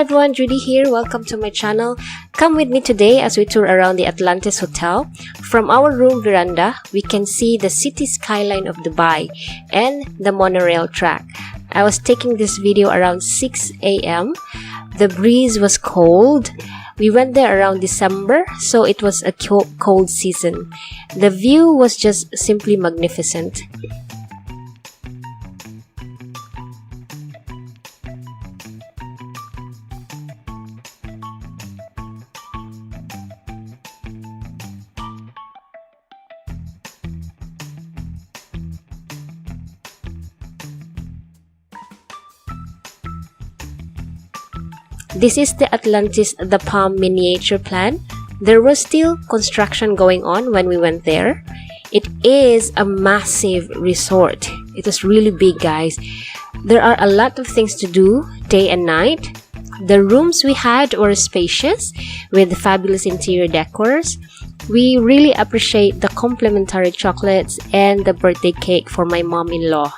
everyone, Judy here. Welcome to my channel. Come with me today as we tour around the Atlantis Hotel. From our room veranda, we can see the city skyline of Dubai and the monorail track. I was taking this video around 6 a.m. The breeze was cold. We went there around December, so it was a cold season. The view was just simply magnificent. This is the Atlantis, the Palm miniature plan. There was still construction going on when we went there. It is a massive resort. It was really big, guys. There are a lot of things to do day and night. The rooms we had were spacious with fabulous interior decors. We really appreciate the complimentary chocolates and the birthday cake for my mom-in-law.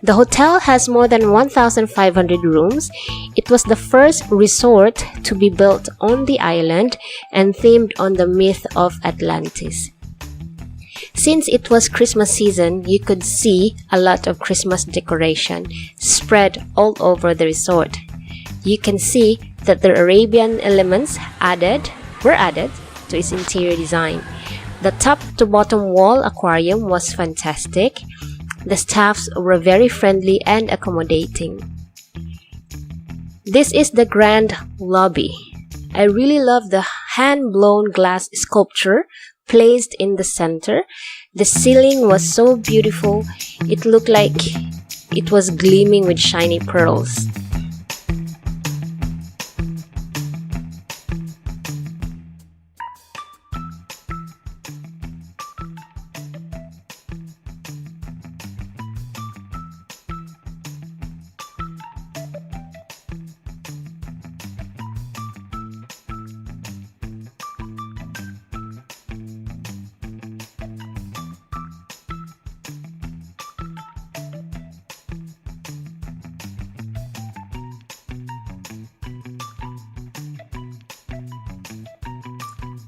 The hotel has more than 1,500 rooms. It was the first resort to be built on the island and themed on the myth of Atlantis. Since it was Christmas season, you could see a lot of Christmas decoration spread all over the resort. You can see that the Arabian elements were added to its interior design. The top to bottom wall aquarium was fantastic. The staffs were very friendly and accommodating. This is the grand lobby. I really love the hand-blown glass sculpture placed in the center. The ceiling was so beautiful. It looked like it was gleaming with shiny pearls.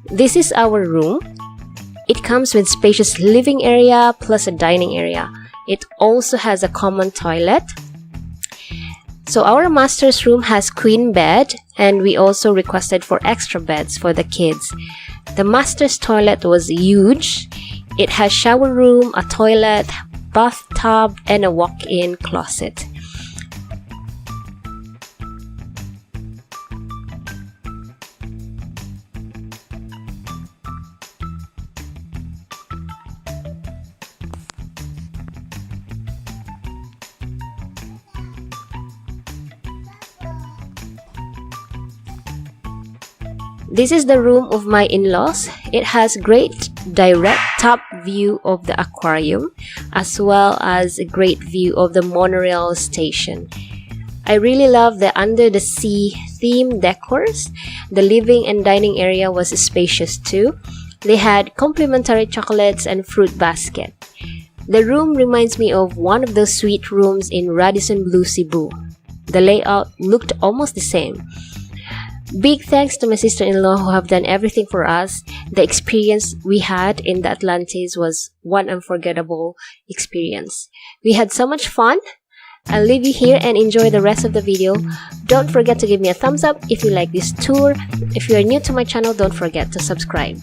This is our room. It comes with spacious living area plus a dining area. It also has a common toilet. So our master's room has queen bed, and we also requested for extra beds for the kids. The master's toilet was huge. It has shower room, a toilet, bathtub, and a walk-in closet. This is the room of my in-laws. It has great direct top view of the aquarium as well as a great view of the monorail station. I really love the under the sea theme decors. The living and dining area was spacious too. They had complimentary chocolates and fruit basket. The room reminds me of one of those suite rooms in Radisson Blu Cebu. The layout looked almost the same. Big thanks to my sister-in-law who have done everything for us. The experience we had in the Atlantis was one unforgettable experience. We had so much fun. I'll leave you here and enjoy the rest of the video. Don't forget to give me a thumbs up if you like this tour. If you are new to my channel, don't forget to subscribe.